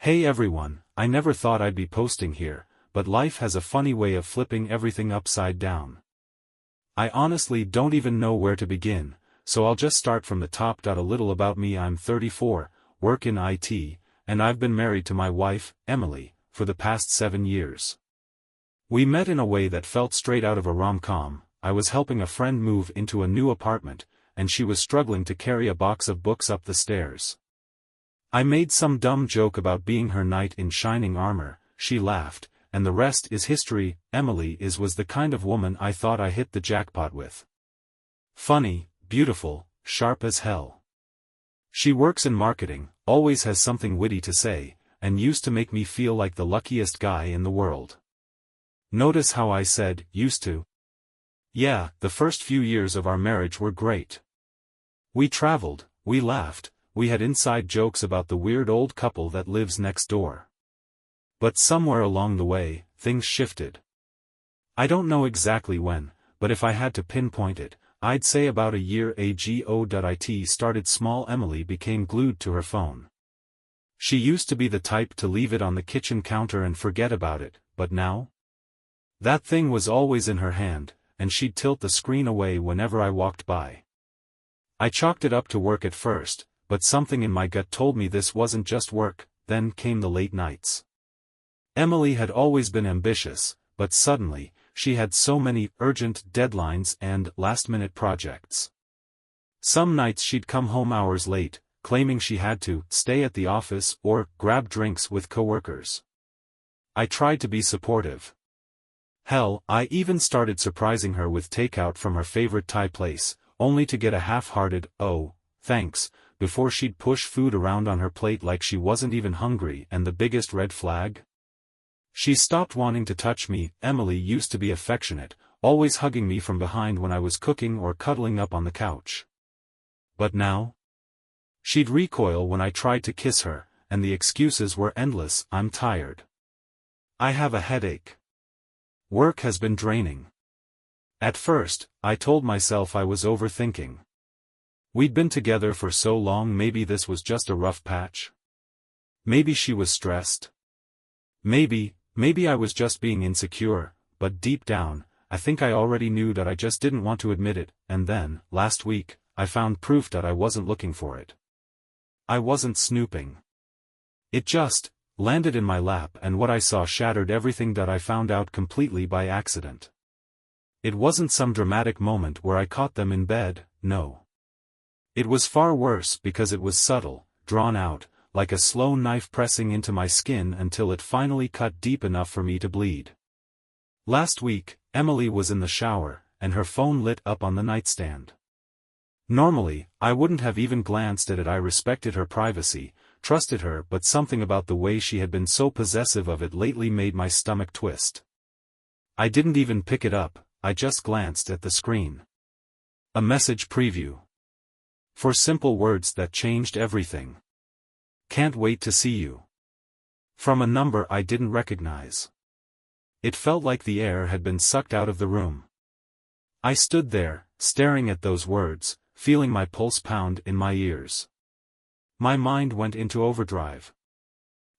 Hey everyone, I never thought I'd be posting here, but life has a funny way of flipping everything upside down. I honestly don't even know where to begin, so I'll just start from the top. A little about me: I'm 34, work in IT, and I've been married to my wife, Emily, for the past 7 years. We met in a way that felt straight out of a rom-com. I was helping a friend move into a new apartment, and she was struggling to carry a box of books up the stairs. I made some dumb joke about being her knight in shining armor. She laughed, and the rest is history. Emily was the kind of woman I thought I hit the jackpot with. Funny, beautiful, sharp as hell. She works in marketing, always has something witty to say, and used to make me feel like the luckiest guy in the world. Notice how I said, used to? Yeah, the first few years of our marriage were great. We traveled, we laughed, we had inside jokes about the weird old couple that lives next door. But somewhere along the way, things shifted. I don't know exactly when, but if I had to pinpoint it, I'd say about a year ago. It started small. Emily became glued to her phone. She used to be the type to leave it on the kitchen counter and forget about it, but now? That thing was always in her hand, and she'd tilt the screen away whenever I walked by. I chalked it up to work at first, but something in my gut told me this wasn't just work. Then came the late nights. Emily had always been ambitious, but suddenly, she had so many urgent deadlines and last-minute projects. Some nights she'd come home hours late, claiming she had to stay at the office or grab drinks with coworkers. I tried to be supportive. Hell, I even started surprising her with takeout from her favorite Thai place, only to get a half-hearted, "Oh, thanks," before she'd push food around on her plate like she wasn't even hungry. And the biggest red flag? She stopped wanting to touch me. Emily used to be affectionate, always hugging me from behind when I was cooking or cuddling up on the couch. But now? She'd recoil when I tried to kiss her, and the excuses were endless. I'm tired. I have a headache. Work has been draining. At first, I told myself I was overthinking. We'd been together for so long, maybe this was just a rough patch. Maybe she was stressed. Maybe I was just being insecure, but deep down, I think I already knew that. I just didn't want to admit it. And then, last week, I found proof that I wasn't looking for it. I wasn't snooping. It just landed in my lap, and what I saw shattered everything that I found out completely by accident. It wasn't some dramatic moment where I caught them in bed, no. It was far worse because it was subtle, drawn out, like a slow knife pressing into my skin until it finally cut deep enough for me to bleed. Last week, Emily was in the shower, and her phone lit up on the nightstand. Normally, I wouldn't have even glanced at it. I respected her privacy, trusted her, but something about the way she had been so possessive of it lately made my stomach twist. I didn't even pick it up, I just glanced at the screen. A message preview. 4 simple words that changed everything. Can't wait to see you. From a number I didn't recognize. It felt like the air had been sucked out of the room. I stood there, staring at those words, feeling my pulse pound in my ears. My mind went into overdrive.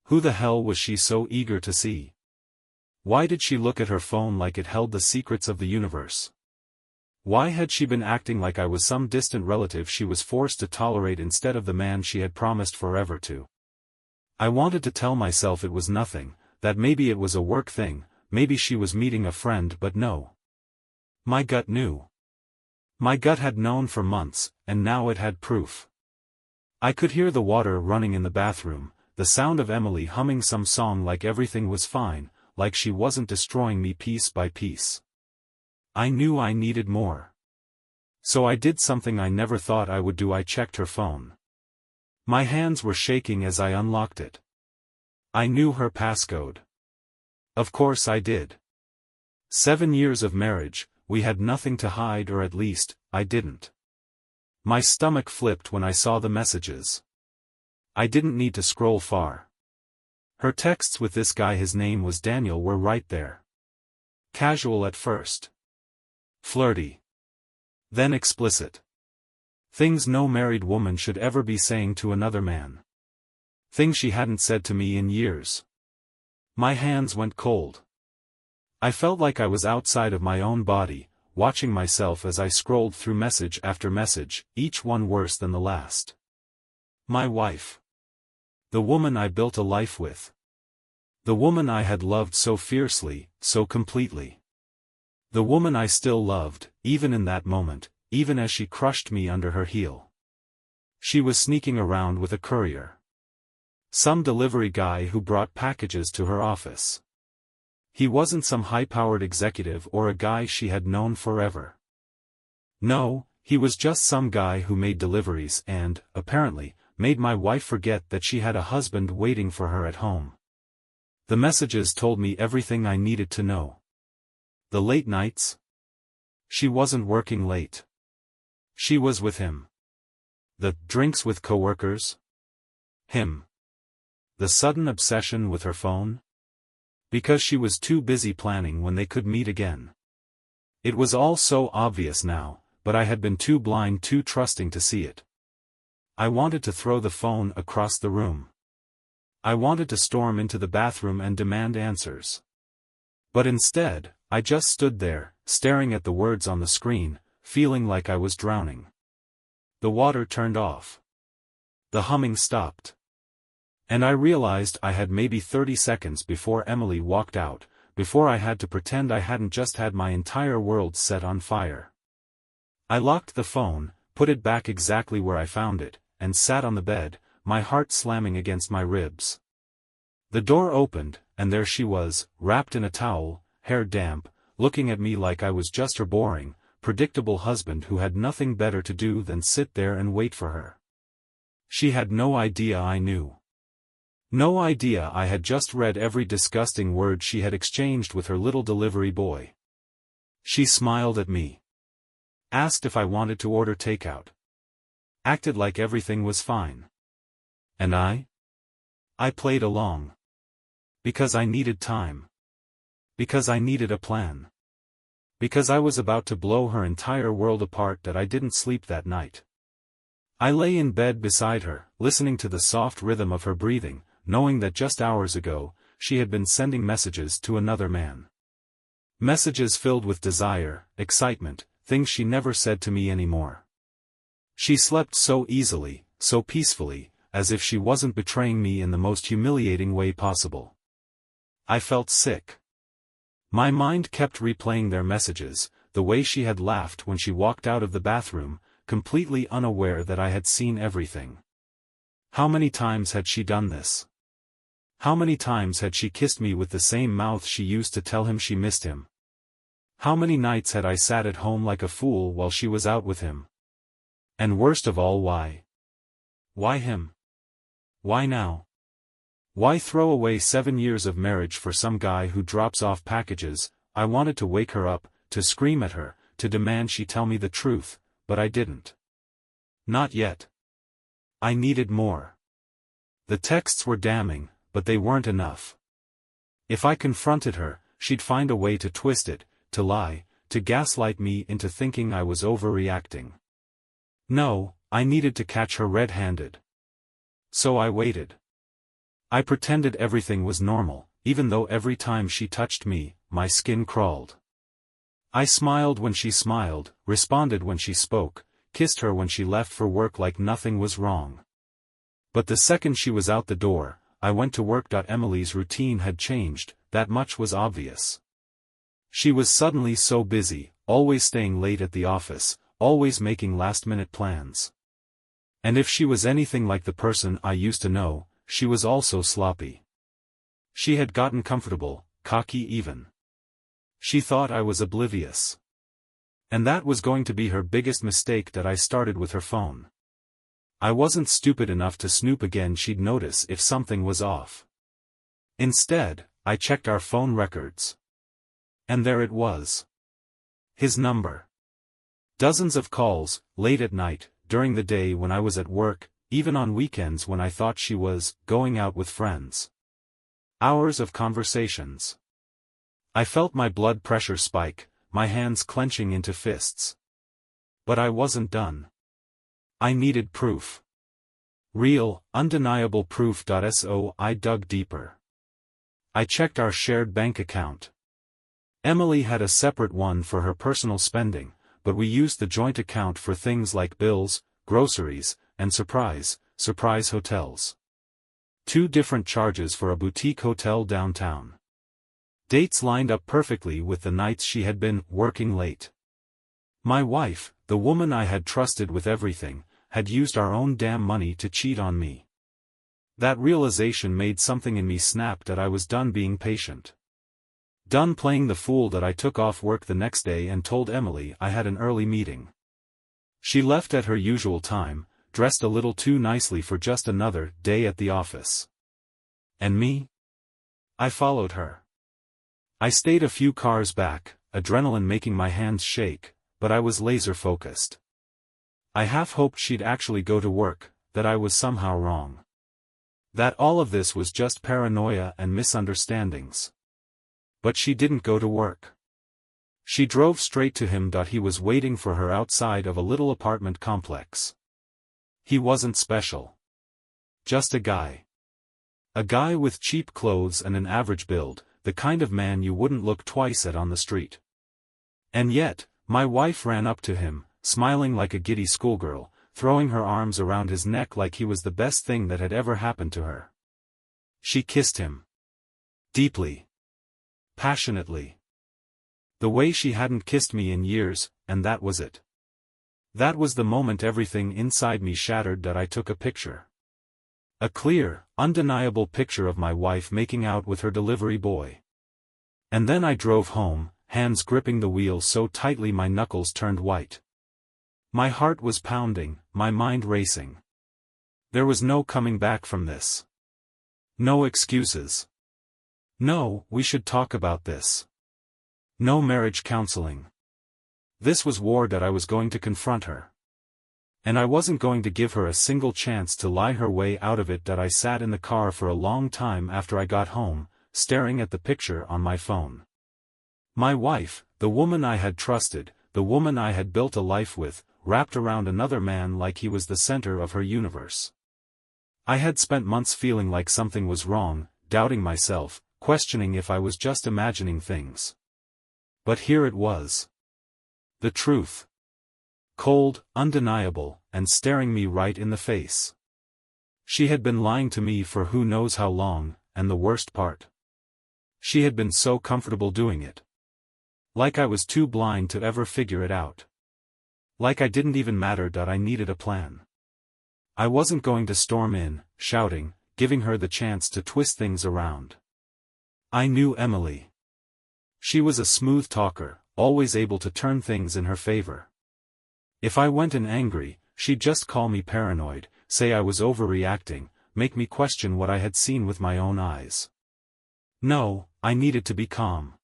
Who the hell was she so eager to see? Why did she look at her phone like it held the secrets of the universe? Why had she been acting like I was some distant relative she was forced to tolerate instead of the man she had promised forever to? I wanted to tell myself it was nothing, that maybe it was a work thing, maybe she was meeting a friend, but no. My gut knew. My gut had known for months, and now it had proof. I could hear the water running in the bathroom, the sound of Emily humming some song like everything was fine, like she wasn't destroying me piece by piece. I knew I needed more. So I did something I never thought I would do. I checked her phone. My hands were shaking as I unlocked it. I knew her passcode. Of course I did. 7 years of marriage, we had nothing to hide, or at least, I didn't. My stomach flipped when I saw the messages. I didn't need to scroll far. Her texts with this guy, his name was Daniel, were right there. Casual at first. Flirty. Then explicit. Things no married woman should ever be saying to another man. Things she hadn't said to me in years. My hands went cold. I felt like I was outside of my own body, watching myself as I scrolled through message after message, each one worse than the last. My wife. The woman I built a life with. The woman I had loved so fiercely, so completely. The woman I still loved, even in that moment, even as she crushed me under her heel. She was sneaking around with a courier. Some delivery guy who brought packages to her office. He wasn't some high-powered executive or a guy she had known forever. No, he was just some guy who made deliveries and, apparently, made my wife forget that she had a husband waiting for her at home. The messages told me everything I needed to know. The late nights? She wasn't working late. She was with him. The drinks with coworkers? Him. The sudden obsession with her phone? Because she was too busy planning when they could meet again. It was all so obvious now, but I had been too blind, too trusting to see it. I wanted to throw the phone across the room. I wanted to storm into the bathroom and demand answers. But instead, I just stood there, staring at the words on the screen, feeling like I was drowning. The water turned off. The humming stopped. And I realized I had maybe 30 seconds before Emily walked out, before I had to pretend I hadn't just had my entire world set on fire. I locked the phone, put it back exactly where I found it, and sat on the bed, my heart slamming against my ribs. The door opened, and there she was, wrapped in a towel, hair damp, looking at me like I was just her boring, predictable husband who had nothing better to do than sit there and wait for her. She had no idea I knew. No idea I had just read every disgusting word she had exchanged with her little delivery boy. She smiled at me. Asked if I wanted to order takeout. Acted like everything was fine. And I played along. Because I needed time. Because I needed a plan. Because I was about to blow her entire world apart that I didn't sleep that night. I lay in bed beside her, listening to the soft rhythm of her breathing, knowing that just hours ago, she had been sending messages to another man. Messages filled with desire, excitement, things she never said to me anymore. She slept so easily, so peacefully, as if she wasn't betraying me in the most humiliating way possible. I felt sick. My mind kept replaying their messages, the way she had laughed when she walked out of the bathroom, completely unaware that I had seen everything. How many times had she done this? How many times had she kissed me with the same mouth she used to tell him she missed him? How many nights had I sat at home like a fool while she was out with him? And worst of all, why? Why him? Why now? Why throw away 7 years of marriage for some guy who drops off packages? I wanted to wake her up, to scream at her, to demand she tell me the truth, but I didn't. Not yet. I needed more. The texts were damning, but they weren't enough. If I confronted her, she'd find a way to twist it, to lie, to gaslight me into thinking I was overreacting. No, I needed to catch her red-handed. So I waited. I pretended everything was normal, even though every time she touched me, my skin crawled. I smiled when she smiled, responded when she spoke, kissed her when she left for work like nothing was wrong. But the second she was out the door, I went to work. Emily's routine had changed, that much was obvious. She was suddenly so busy, always staying late at the office, always making last-minute plans. And if she was anything like the person I used to know, she was also sloppy. She had gotten comfortable, cocky even. She thought I was oblivious. And that was going to be her biggest mistake, that I started with her phone. I wasn't stupid enough to snoop again. She'd notice if something was off. Instead, I checked our phone records. And there it was. His number. Dozens of calls, late at night, during the day when I was at work, even on weekends when I thought she was going out with friends. Hours of conversations. I felt my blood pressure spike, my hands clenching into fists. But I wasn't done. I needed proof. Real, undeniable proof. So I dug deeper. I checked our shared bank account. Emily had a separate one for her personal spending, but we used the joint account for things like bills, groceries, and surprise hotels. 2 different charges for a boutique hotel downtown. Dates lined up perfectly with the nights she had been working late. My wife, the woman I had trusted with everything, had used our own damn money to cheat on me. That realization made something in me snap that I was done being patient. Done playing the fool. That I took off work the next day and told Emily I had an early meeting. She left at her usual time, dressed a little too nicely for just another day at the office. And me? I followed her. I stayed a few cars back, adrenaline making my hands shake, but I was laser-focused. I half hoped she'd actually go to work, that I was somehow wrong. That all of this was just paranoia and misunderstandings. But she didn't go to work. She drove straight to him. He was waiting for her outside of a little apartment complex. He wasn't special. Just a guy. A guy with cheap clothes and an average build, the kind of man you wouldn't look twice at on the street. And yet, my wife ran up to him, smiling like a giddy schoolgirl, throwing her arms around his neck like he was the best thing that had ever happened to her. She kissed him. Deeply. Passionately. The way she hadn't kissed me in years, and that was it. That was the moment everything inside me shattered. That I took a picture. A clear, undeniable picture of my wife making out with her delivery boy. And then I drove home, hands gripping the wheel so tightly my knuckles turned white. My heart was pounding, my mind racing. There was no coming back from this. No excuses. No, we should talk about this. No marriage counseling. This was war. That I was going to confront her. And I wasn't going to give her a single chance to lie her way out of it. That I sat in the car for a long time after I got home, staring at the picture on my phone. My wife, the woman I had trusted, the woman I had built a life with, wrapped around another man like he was the center of her universe. I had spent months feeling like something was wrong, doubting myself, questioning if I was just imagining things. But here it was. The truth. Cold, undeniable, and staring me right in the face. She had been lying to me for who knows how long, and the worst part. She had been so comfortable doing it. Like I was too blind to ever figure it out. Like I didn't even matter. I needed a plan. I wasn't going to storm in, shouting, giving her the chance to twist things around. I knew Emily. She was a smooth talker, always able to turn things in her favor. If I went in angry, she'd just call me paranoid, say I was overreacting, make me question what I had seen with my own eyes. No, I needed to be calm.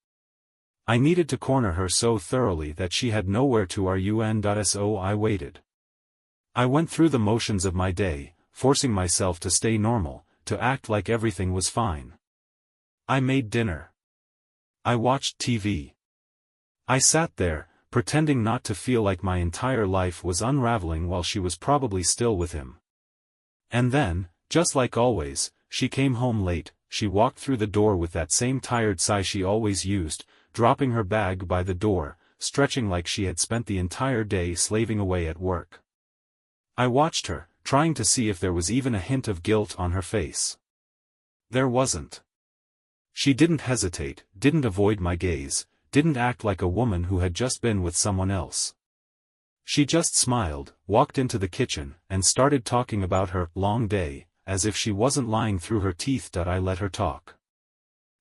I needed to corner her so thoroughly that she had nowhere to run. So I waited. I went through the motions of my day, forcing myself to stay normal, to act like everything was fine. I made dinner. I watched TV. I sat there, pretending not to feel like my entire life was unraveling while she was probably still with him. And then, just like always, she came home late. She walked through the door with that same tired sigh she always used, dropping her bag by the door, stretching like she had spent the entire day slaving away at work. I watched her, trying to see if there was even a hint of guilt on her face. There wasn't. She didn't hesitate, didn't avoid my gaze, didn't act like a woman who had just been with someone else. She just smiled, walked into the kitchen, and started talking about her long day, as if she wasn't lying through her teeth. I let her talk.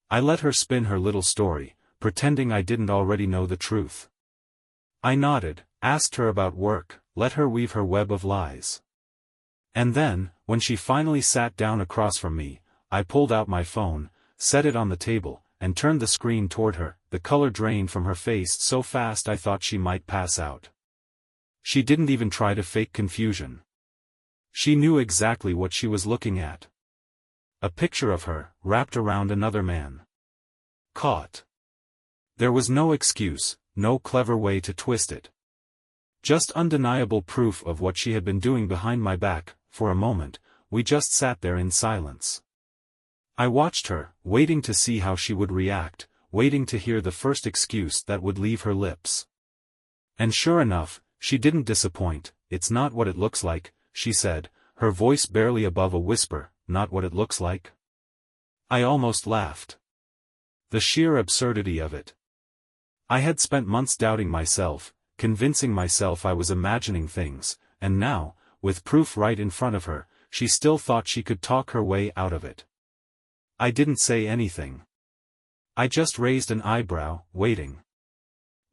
I let her spin her little story, pretending I didn't already know the truth. I nodded, asked her about work, let her weave her web of lies. And then, when she finally sat down across from me, I pulled out my phone, set it on the table, and turned the screen toward her. The color drained from her face so fast I thought she might pass out. She didn't even try to fake confusion. She knew exactly what she was looking at. A picture of her, wrapped around another man. Caught. There was no excuse, no clever way to twist it. Just undeniable proof of what she had been doing behind my back. For a moment, we just sat there in silence. I watched her, waiting to see how she would react, waiting to hear the first excuse that would leave her lips. And sure enough, she didn't disappoint. "It's not what it looks like," she said, her voice barely above a whisper. "Not what it looks like?" I almost laughed. The sheer absurdity of it. I had spent months doubting myself, convincing myself I was imagining things, and now, with proof right in front of her, she still thought she could talk her way out of it. I didn't say anything. I just raised an eyebrow, waiting.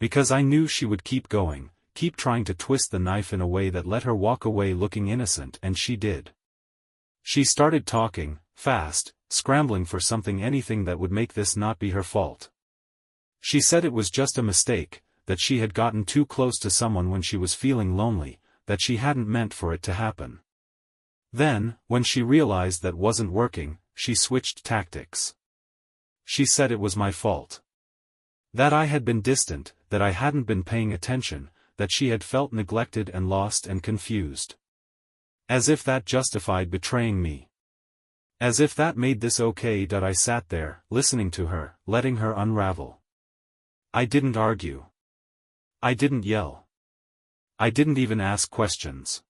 Because I knew she would keep going, keep trying to twist the knife in a way that let her walk away looking innocent, and she did. She started talking, fast, scrambling for anything that would make this not be her fault. She said it was just a mistake, that she had gotten too close to someone when she was feeling lonely, that she hadn't meant for it to happen. Then, when she realized that wasn't working, she switched tactics. She said it was my fault. That I had been distant, that I hadn't been paying attention, that she had felt neglected and lost and confused. As if that justified betraying me. As if that made this okay. I sat there, listening to her, letting her unravel. I didn't argue. I didn't yell. I didn't even ask questions.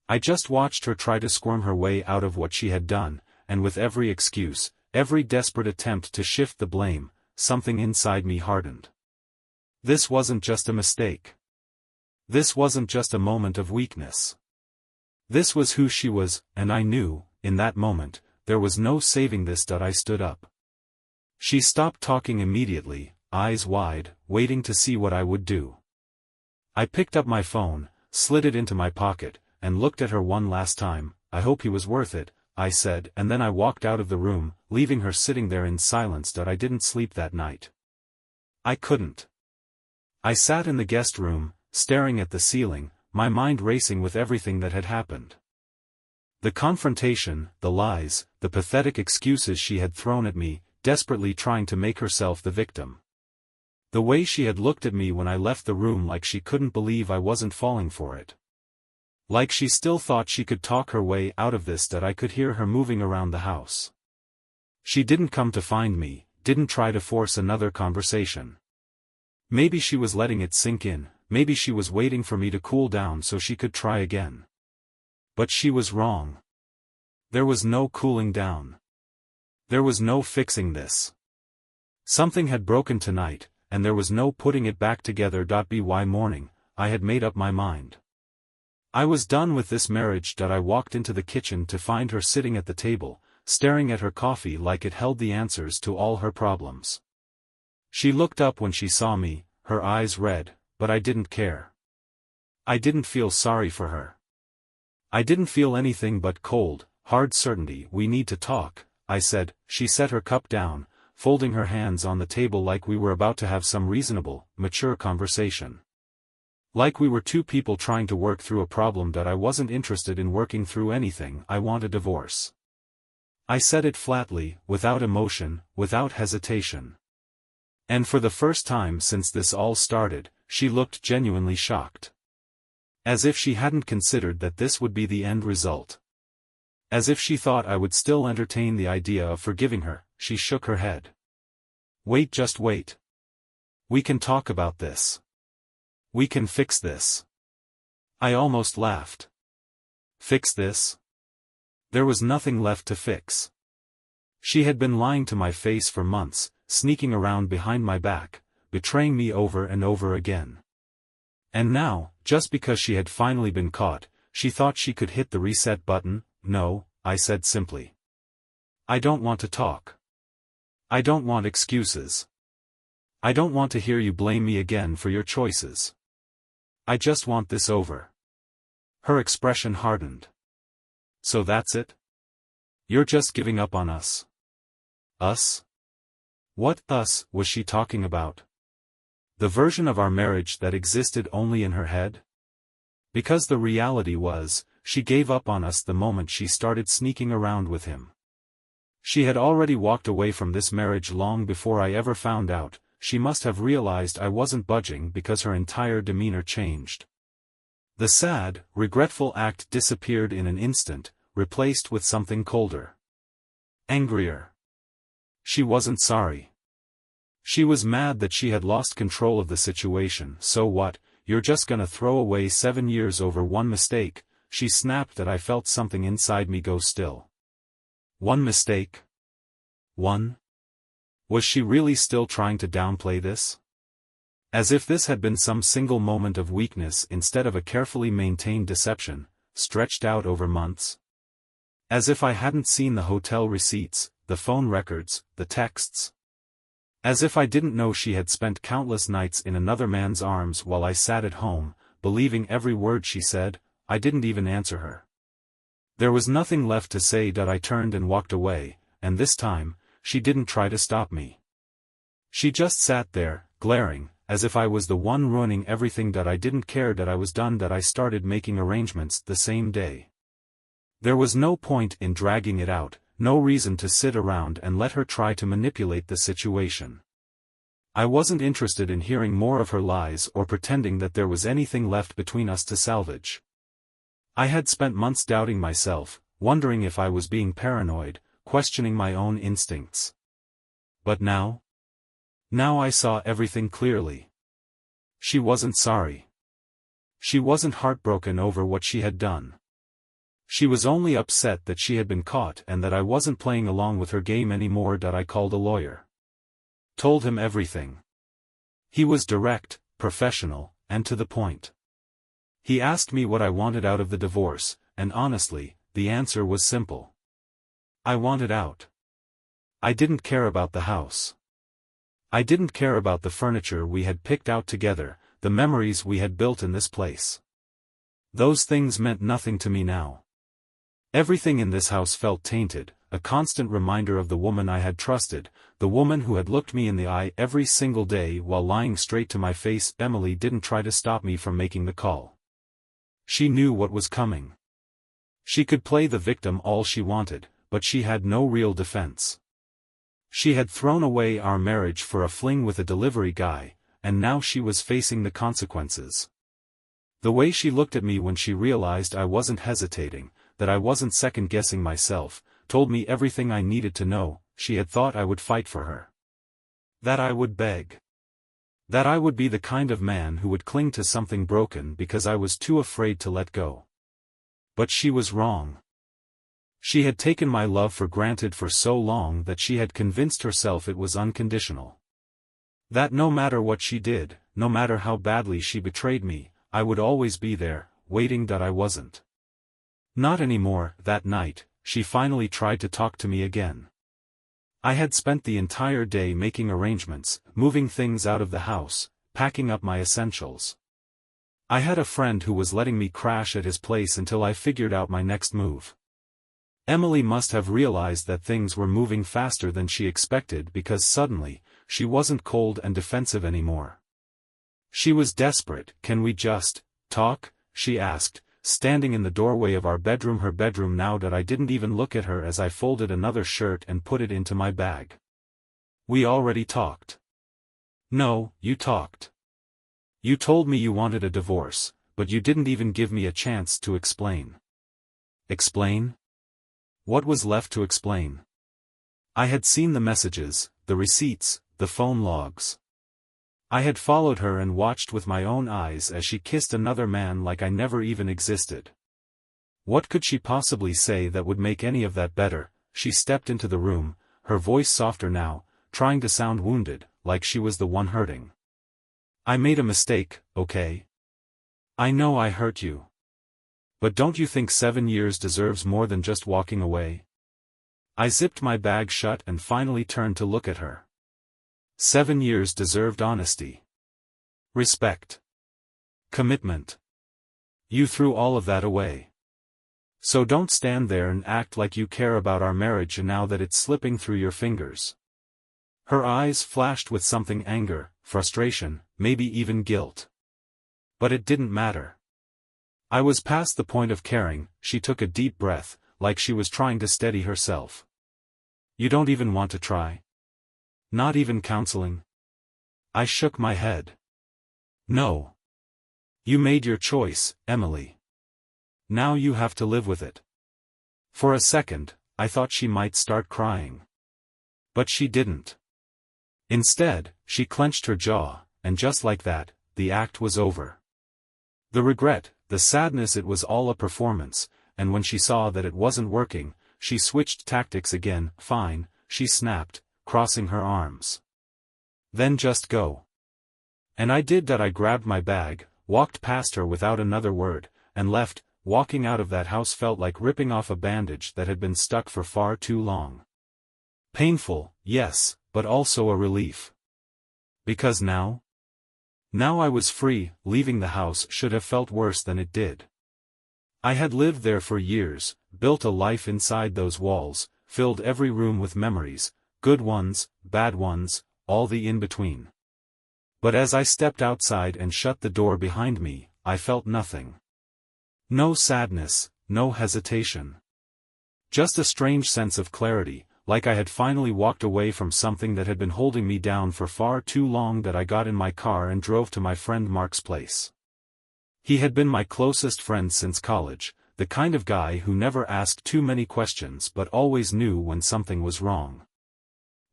I just watched her try to squirm her way out of what she had done, and with every excuse, every desperate attempt to shift the blame, something inside me hardened. This wasn't just a mistake. This wasn't just a moment of weakness. This was who she was, and I knew, in that moment, there was no saving this. I stood up. She stopped talking immediately, eyes wide, waiting to see what I would do. I picked up my phone, slid it into my pocket, and looked at her one last time. "I hope he was worth it," I said, and then I walked out of the room, leaving her sitting there in silence. I didn't sleep that night. I couldn't. I sat in the guest room, staring at the ceiling, my mind racing with everything that had happened. The confrontation, the lies, the pathetic excuses she had thrown at me, desperately trying to make herself the victim. The way she had looked at me when I left the room, like she couldn't believe I wasn't falling for it. Like she still thought she could talk her way out of this. I could hear her moving around the house. She didn't come to find me, didn't try to force another conversation. Maybe she was letting it sink in, maybe she was waiting for me to cool down so she could try again. But she was wrong. There was no cooling down. There was no fixing this. Something had broken tonight, and there was no putting it back together. By morning, I had made up my mind. I was done with this marriage. I walked into the kitchen to find her sitting at the table, staring at her coffee like it held the answers to all her problems. She looked up when she saw me, her eyes red, but I didn't care. I didn't feel sorry for her. I didn't feel anything but cold, hard certainty. "We need to talk," I said. She set her cup down, folding her hands on the table like we were about to have some reasonable, mature conversation. Like we were two people trying to work through a problem. I wasn't interested in working through anything. I want a divorce. I said it flatly, without emotion, without hesitation. And for the first time since this all started, she looked genuinely shocked. As if she hadn't considered that this would be the end result. As if she thought I would still entertain the idea of forgiving her. She shook her head. "Wait, just wait. We can talk about this. We can fix this." I almost laughed. Fix this? There was nothing left to fix. She had been lying to my face for months, sneaking around behind my back, betraying me over and over again. And now, just because she had finally been caught, she thought she could hit the reset button. "No," I said simply. "I don't want to talk. I don't want excuses. I don't want to hear you blame me again for your choices. I just want this over." Her expression hardened. "So that's it? You're just giving up on us?" "Us?" What us was she talking about? The version of our marriage that existed only in her head? Because the reality was, she gave up on us the moment she started sneaking around with him. She had already walked away from this marriage long before I ever found out. She must have realized I wasn't budging because her entire demeanor changed. The sad, regretful act disappeared in an instant, replaced with something colder. Angrier. She wasn't sorry. She was mad that she had lost control of the situation. So what, you're just gonna throw away 7 years over one mistake? She snapped. That I felt something inside me go still. One mistake? One? Was she really still trying to downplay this? As if this had been some single moment of weakness instead of a carefully maintained deception, stretched out over months. As if I hadn't seen the hotel receipts, the phone records, the texts. As if I didn't know she had spent countless nights in another man's arms while I sat at home, believing every word she said. I didn't even answer her. There was nothing left to say. I turned and walked away, and this time, she didn't try to stop me. She just sat there, glaring, as if I was the one ruining everything. I didn't care. I was done. I started making arrangements the same day. There was no point in dragging it out, no reason to sit around and let her try to manipulate the situation. I wasn't interested in hearing more of her lies or pretending that there was anything left between us to salvage. I had spent months doubting myself, wondering if I was being paranoid, questioning my own instincts. But now? Now I saw everything clearly. She wasn't sorry. She wasn't heartbroken over what she had done. She was only upset that she had been caught and that I wasn't playing along with her game anymore. I called a lawyer. Told him everything. He was direct, professional, and to the point. He asked me what I wanted out of the divorce, and honestly, the answer was simple. I wanted out. I didn't care about the house. I didn't care about the furniture we had picked out together, the memories we had built in this place. Those things meant nothing to me now. Everything in this house felt tainted, a constant reminder of the woman I had trusted, the woman who had looked me in the eye every single day while lying straight to my face. Emily didn't try to stop me from making the call. She knew what was coming. She could play the victim all she wanted, but she had no real defense. She had thrown away our marriage for a fling with a delivery guy, and now she was facing the consequences. The way she looked at me when she realized I wasn't hesitating, that I wasn't second-guessing myself, told me everything I needed to know. She had thought I would fight for her. That I would beg. That I would be the kind of man who would cling to something broken because I was too afraid to let go. But she was wrong. She had taken my love for granted for so long that she had convinced herself it was unconditional. That no matter what she did, no matter how badly she betrayed me, I would always be there, waiting. I wasn't. Not anymore. That night, she finally tried to talk to me again. I had spent the entire day making arrangements, moving things out of the house, packing up my essentials. I had a friend who was letting me crash at his place until I figured out my next move. Emily must have realized that things were moving faster than she expected because suddenly, she wasn't cold and defensive anymore. She was desperate. Can we just talk? She asked, standing in the doorway of our bedroom, her bedroom now. I didn't even look at her as I folded another shirt and put it into my bag. We already talked. No, you talked. You told me you wanted a divorce, but you didn't even give me a chance to explain. Explain? What was left to explain? I had seen the messages, the receipts, the phone logs. I had followed her and watched with my own eyes as she kissed another man like I never even existed. What could she possibly say that would make any of that better? She stepped into the room, her voice softer now, trying to sound wounded, like she was the one hurting. I made a mistake, okay? I know I hurt you. But don't you think 7 years deserves more than just walking away? I zipped my bag shut and finally turned to look at her. 7 years deserved honesty. Respect. Commitment. You threw all of that away. So don't stand there and act like you care about our marriage now that it's slipping through your fingers. Her eyes flashed with something: anger, frustration, maybe even guilt. But it didn't matter. I was past the point of caring. She took a deep breath, like she was trying to steady herself. You don't even want to try? Not even counseling? I shook my head. No. You made your choice, Emily. Now you have to live with it. For a second, I thought she might start crying. But she didn't. Instead, she clenched her jaw, and just like that, the act was over. The regret, the sadness, it was all a performance, and when she saw that it wasn't working, she switched tactics again. Fine, she snapped, crossing her arms. Then just go. And I did that. I grabbed my bag, walked past her without another word, and left. Walking out of that house felt like ripping off a bandage that had been stuck for far too long. Painful, yes, but also a relief. Because now I was free. Leaving the house should have felt worse than it did. I had lived there for years, built a life inside those walls, filled every room with memories, good ones, bad ones, all the in-between. But as I stepped outside and shut the door behind me, I felt nothing. No sadness, no hesitation. Just a strange sense of clarity, like I had finally walked away from something that had been holding me down for far too long. That I got in my car and drove to my friend Mark's place. He had been my closest friend since college, the kind of guy who never asked too many questions but always knew when something was wrong.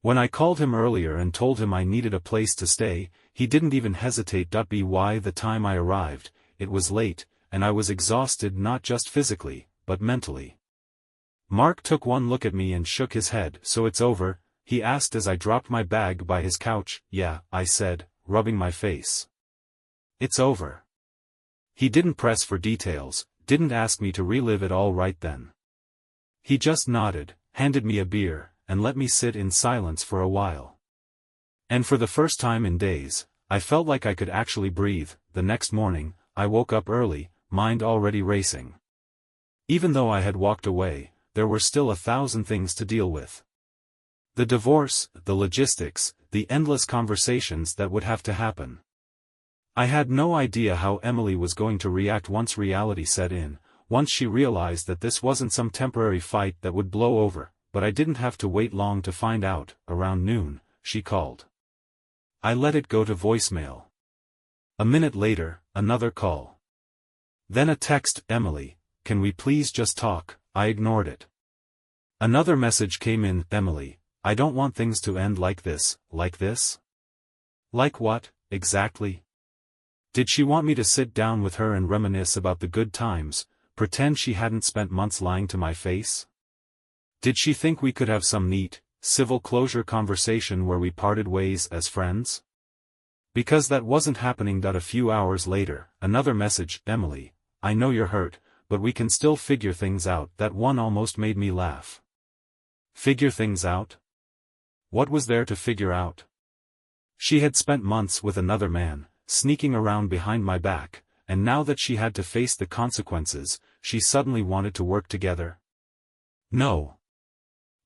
When I called him earlier and told him I needed a place to stay, he didn't even hesitate. By the time I arrived, it was late, and I was exhausted, not just physically, but mentally. Mark took one look at me and shook his head. So it's over? He asked as I dropped my bag by his couch. Yeah, I said, rubbing my face. It's over. He didn't press for details, didn't ask me to relive it all right then. He just nodded, handed me a beer, and let me sit in silence for a while. And for the first time in days, I felt like I could actually breathe. The next morning, I woke up early, mind already racing. Even though I had walked away, there were still 1,000 things to deal with. The divorce, the logistics, the endless conversations that would have to happen. I had no idea how Emily was going to react once reality set in, once she realized that this wasn't some temporary fight that would blow over, but I didn't have to wait long to find out. Around noon, she called. I let it go to voicemail. A minute later, another call. Then a text. Emily, can we please just talk? I ignored it. Another message came in. Emily, I don't want things to end like this. Like this? Like what, exactly? Did she want me to sit down with her and reminisce about the good times, pretend she hadn't spent months lying to my face? Did she think we could have some neat, civil closure conversation where we parted ways as friends? Because that wasn't happening. A few hours later, another message. Emily, I know you're hurt, but we can still figure things out. That one almost made me laugh. Figure things out? What was there to figure out? She had spent months with another man, sneaking around behind my back, and now that she had to face the consequences, she suddenly wanted to work together? No.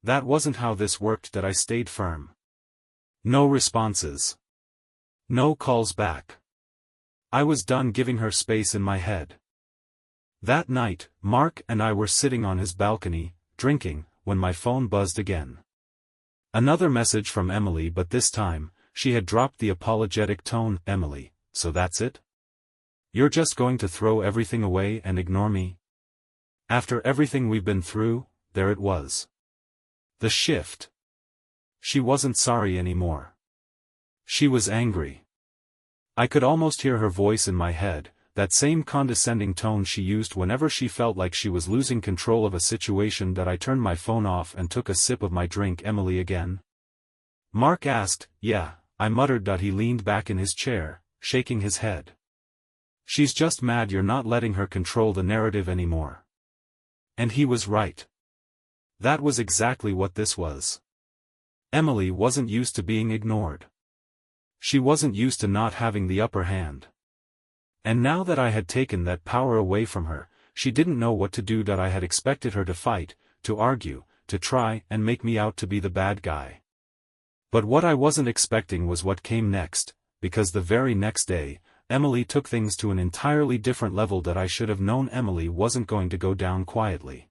That wasn't how this worked. That I stayed firm. No responses. No calls back. I was done giving her space in my head. That night, Mark and I were sitting on his balcony, drinking, when my phone buzzed again. Another message from Emily, but this time, she had dropped the apologetic tone. Emily, so that's it? You're just going to throw everything away and ignore me? After everything we've been through? There it was. The shift. She wasn't sorry anymore. She was angry. I could almost hear her voice in my head, that same condescending tone she used whenever she felt like she was losing control of a situation. That I turned my phone off and took a sip of my drink. Emily again? Mark asked. Yeah, I muttered. He leaned back in his chair, shaking his head. She's just mad you're not letting her control the narrative anymore. And he was right. That was exactly what this was. Emily wasn't used to being ignored. She wasn't used to not having the upper hand. And now that I had taken that power away from her, she didn't know what to do. I had expected her to fight, to argue, to try and make me out to be the bad guy. But what I wasn't expecting was what came next, because the very next day, Emily took things to an entirely different level. I should have known Emily wasn't going to go down quietly.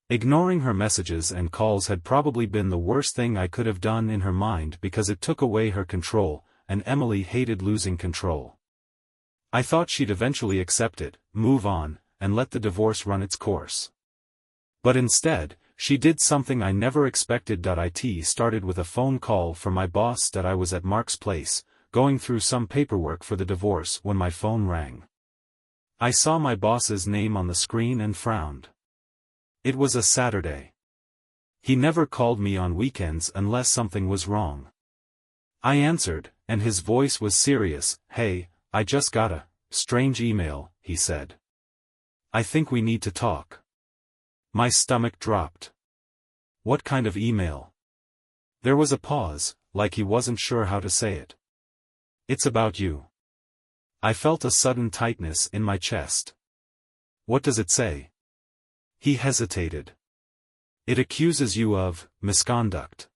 Ignoring her messages and calls had probably been the worst thing I could have done in her mind, because it took away her control, and Emily hated losing control. I thought she'd eventually accept it, move on, and let the divorce run its course. But instead, she did something I never expected. It started with a phone call from my boss that I was at Mark's place, going through some paperwork for the divorce when my phone rang. I saw my boss's name on the screen and frowned. It was a Saturday. He never called me on weekends unless something was wrong. I answered, and his voice was serious. "Hey, I just got a strange email," he said. "I think we need to talk." My stomach dropped. "What kind of email?" There was a pause, like he wasn't sure how to say it. "It's about you." I felt a sudden tightness in my chest. "What does it say?" He hesitated. "It accuses you of misconduct.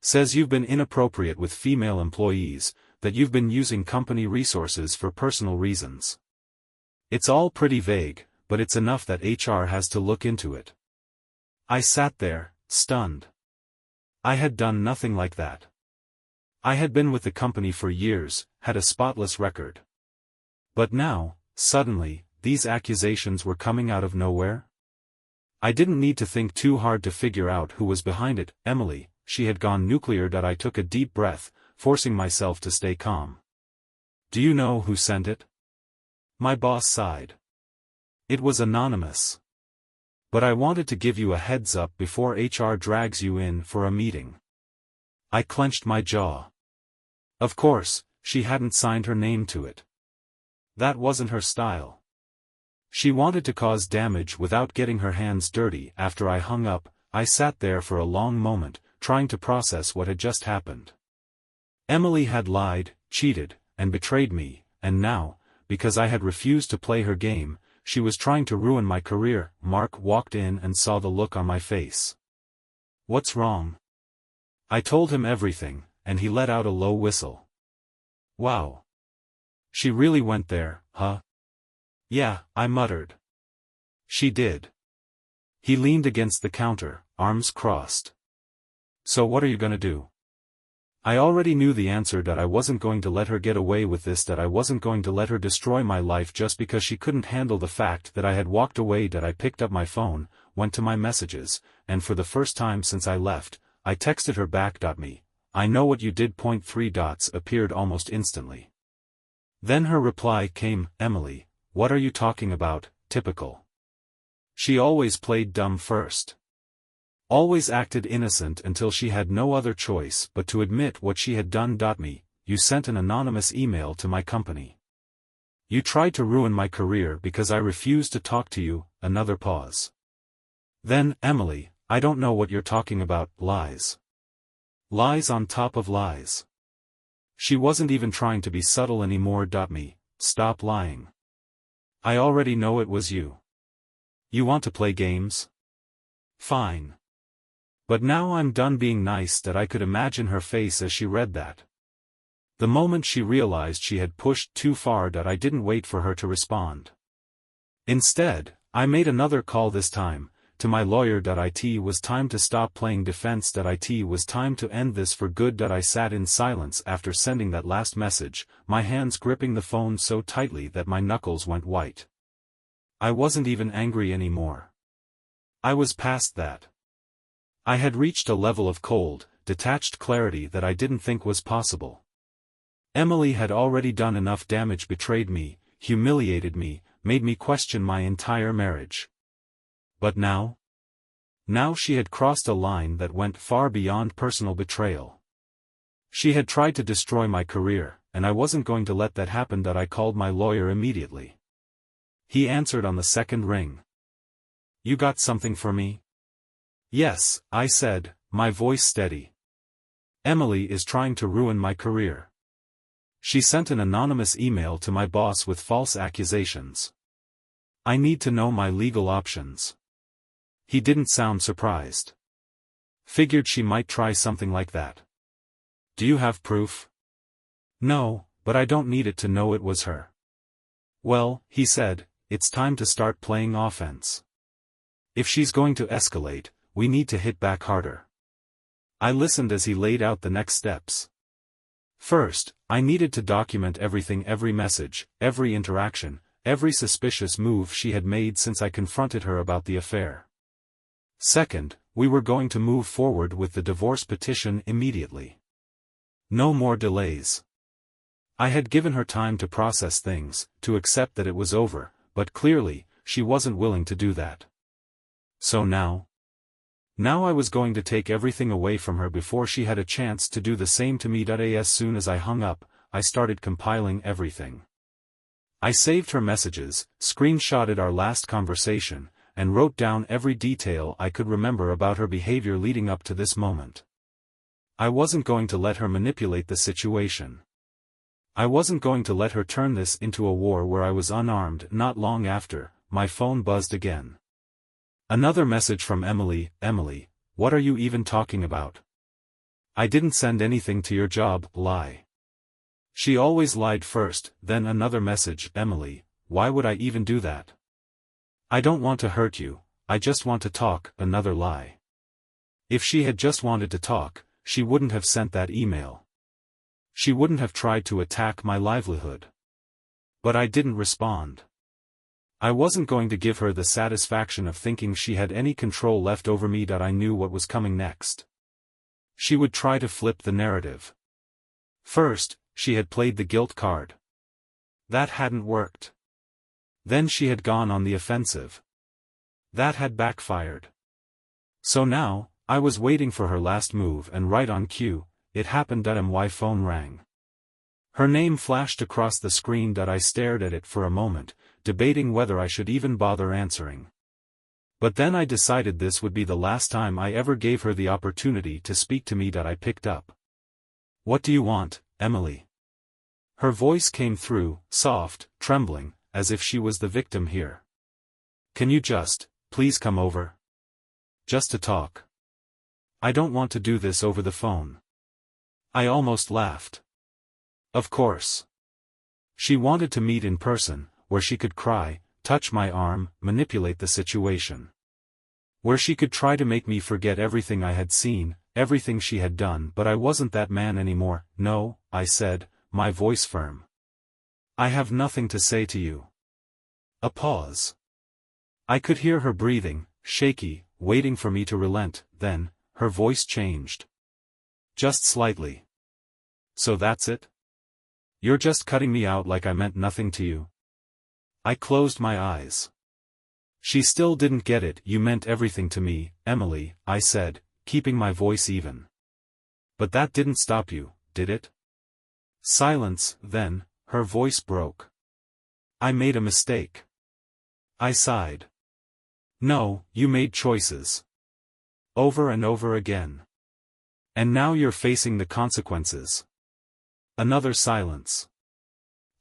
Says you've been inappropriate with female employees, that you've been using company resources for personal reasons. It's all pretty vague, but it's enough that HR has to look into it." I sat there, stunned. I had done nothing like that. I had been with the company for years, had a spotless record. But now, suddenly, these accusations were coming out of nowhere? I didn't need to think too hard to figure out who was behind it. Emily. She had gone nuclear. I took a deep breath, forcing myself to stay calm. "Do you know who sent it?" My boss sighed. "It was anonymous. But I wanted to give you a heads up before HR drags you in for a meeting." I clenched my jaw. Of course, she hadn't signed her name to it. That wasn't her style. She wanted to cause damage without getting her hands dirty. After I hung up, I sat there for a long moment, trying to process what had just happened. Emily had lied, cheated, and betrayed me, and now, because I had refused to play her game, she was trying to ruin my career. Mark walked in and saw the look on my face. "What's wrong?" I told him everything, and he let out a low whistle. "Wow. She really went there, huh?" "Yeah," I muttered. "She did." He leaned against the counter, arms crossed. "So what are you gonna do?" I already knew the answer. I wasn't going to let her get away with this. I wasn't going to let her destroy my life just because she couldn't handle the fact that I had walked away. I picked up my phone, went to my messages, and for the first time since I left, I texted her back. "Me. I know what you did." 3 dots appeared almost instantly. Then her reply came, "Emily, what are you talking about?" Typical. She always played dumb first. Always acted innocent until she had no other choice but to admit what she had done. "Me, you sent an anonymous email to my company. You tried to ruin my career because I refused to talk to you." Another pause. Then, "Emily, I don't know what you're talking about." Lies. Lies on top of lies. She wasn't even trying to be subtle anymore. "Me, stop lying. I already know it was you. You want to play games? Fine. But now I'm done being nice." I could imagine her face as she read that. The moment she realized she had pushed too far. I didn't wait for her to respond. Instead, I made another call, this time, to my lawyer. It was time to stop playing defense. It was time to end this for good. I sat in silence after sending that last message, my hands gripping the phone so tightly that my knuckles went white. I wasn't even angry anymore. I was past that. I had reached a level of cold, detached clarity that I didn't think was possible. Emily had already done enough damage, betrayed me, humiliated me, made me question my entire marriage. But now? Now she had crossed a line that went far beyond personal betrayal. She had tried to destroy my career, and I wasn't going to let that happen. I called my lawyer immediately. He answered on the second ring. "You got something for me?" "Yes," I said, my voice steady. "Emily is trying to ruin my career. She sent an anonymous email to my boss with false accusations. I need to know my legal options." He didn't sound surprised. "Figured she might try something like that. Do you have proof?" "No, but I don't need it to know it was her." "Well," he said, "it's time to start playing offense. If she's going to escalate, we need to hit back harder." I listened as he laid out the next steps. First, I needed to document everything, every message, every interaction, every suspicious move she had made since I confronted her about the affair. Second, we were going to move forward with the divorce petition immediately. No more delays. I had given her time to process things, to accept that it was over, but clearly, she wasn't willing to do that. So now? Now I was going to take everything away from her before she had a chance to do the same to me. As soon as I hung up, I started compiling everything. I saved her messages, screenshotted our last conversation, and wrote down every detail I could remember about her behavior leading up to this moment. I wasn't going to let her manipulate the situation. I wasn't going to let her turn this into a war where I was unarmed. Not long after, my phone buzzed again. Another message from Emily. Emily, what are you even talking about? I didn't send anything to your job, lie. She always lied first. Then another message. Emily, why would I even do that? I don't want to hurt you, I just want to talk. Another lie. If she had just wanted to talk, she wouldn't have sent that email. She wouldn't have tried to attack my livelihood. But I didn't respond. I wasn't going to give her the satisfaction of thinking she had any control left over me. I knew what was coming next. She would try to flip the narrative. First, she had played the guilt card. That hadn't worked. Then she had gone on the offensive. That had backfired. So now, I was waiting for her last move, and right on cue, it happened. My phone rang. Her name flashed across the screen. I stared at it for a moment, debating whether I should even bother answering. But then I decided this would be the last time I ever gave her the opportunity to speak to me. I picked up. What do you want, Emily? Her voice came through, soft, trembling, as if she was the victim here. Can you just, please come over? Just to talk. I don't want to do this over the phone. I almost laughed. Of course. She wanted to meet in person, where she could cry, touch my arm, manipulate the situation. Where she could try to make me forget everything I had seen, everything she had done. But I wasn't that man anymore. No, I said, my voice firm. I have nothing to say to you. A pause. I could hear her breathing, shaky, waiting for me to relent. Then, her voice changed. Just slightly. So that's it? You're just cutting me out like I meant nothing to you? I closed my eyes. She still didn't get it. You meant everything to me, Emily, I said, keeping my voice even. But that didn't stop you, did it? Silence. Then, her voice broke. I made a mistake. I sighed. No, you made choices. Over and over again. And now you're facing the consequences. Another silence.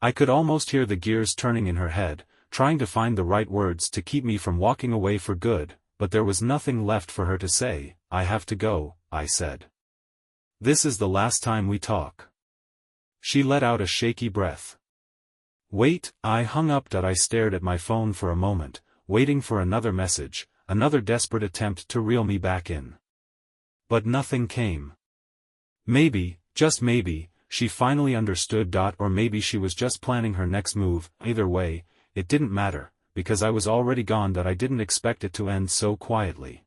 I could almost hear the gears turning in her head, trying to find the right words to keep me from walking away for good, but there was nothing left for her to say. I have to go, I said. This is the last time we talk. She let out a shaky breath. Wait, I hung up. I stared at my phone for a moment, waiting for another message, another desperate attempt to reel me back in. But nothing came. Maybe, just maybe, she finally understood. Or maybe she was just planning her next move. Either way, it didn't matter, because I was already gone. I didn't expect it to end so quietly.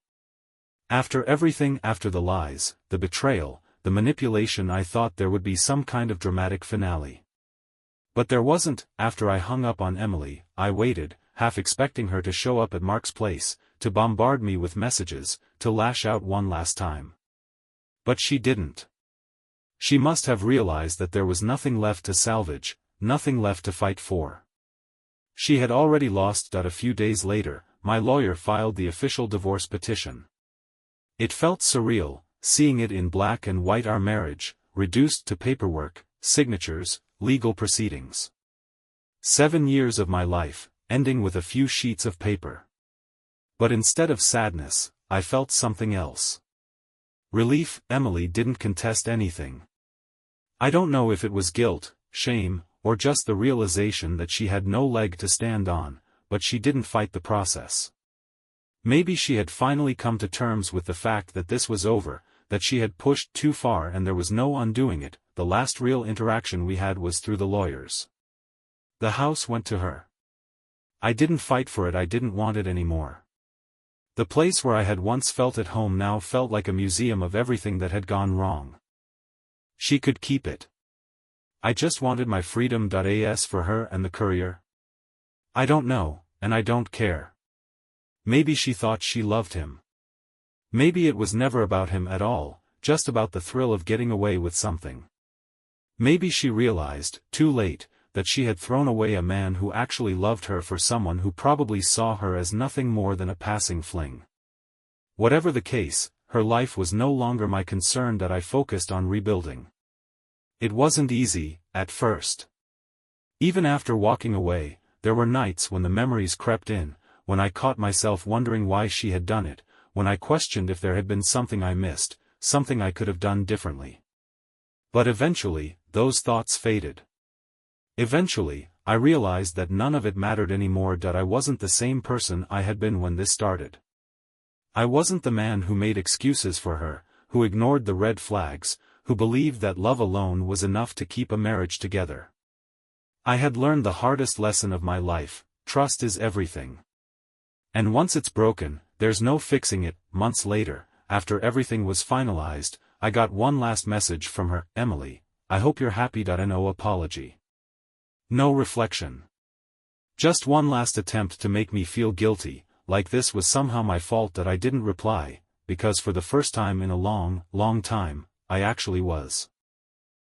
After everything, after the lies, the betrayal, the manipulation, I thought there would be some kind of dramatic finale. But there wasn't. After I hung up on Emily, I waited, half expecting her to show up at Mark's place, to bombard me with messages, to lash out one last time. But she didn't. She must have realized that there was nothing left to salvage, nothing left to fight for. She had already lost. A few days later, my lawyer filed the official divorce petition. It felt surreal, seeing it in black and white, our marriage, reduced to paperwork, signatures, legal proceedings. 7 years of my life, ending with a few sheets of paper. But instead of sadness, I felt something else. Relief. Emily didn't contest anything. I don't know if it was guilt, shame, or just the realization that she had no leg to stand on, but she didn't fight the process. Maybe she had finally come to terms with the fact that this was over, that she had pushed too far and there was no undoing it. The last real interaction we had was through the lawyers. The house went to her. I didn't fight for it. I didn't want it anymore. The place where I had once felt at home now felt like a museum of everything that had gone wrong. She could keep it. I just wanted my freedom. As for her and the courier, I don't know, and I don't care. Maybe she thought she loved him. Maybe it was never about him at all, just about the thrill of getting away with something. Maybe she realized, too late, that she had thrown away a man who actually loved her for someone who probably saw her as nothing more than a passing fling. Whatever the case, her life was no longer my concern. I focused on rebuilding. It wasn't easy, at first. Even after walking away, there were nights when the memories crept in, when I caught myself wondering why she had done it, when I questioned if there had been something I missed, something I could have done differently. But eventually, those thoughts faded. Eventually, I realized that none of it mattered anymore. I wasn't the same person I had been when this started. I wasn't the man who made excuses for her, who ignored the red flags, who believed that love alone was enough to keep a marriage together. I had learned the hardest lesson of my life: trust is everything. And once it's broken, there's no fixing it. Months later, after everything was finalized, I got one last message from her: Emily, I hope you're happy. No apology. No reflection. Just one last attempt to make me feel guilty, like this was somehow my fault that I didn't reply, because for the first time in a long, long time, I actually was.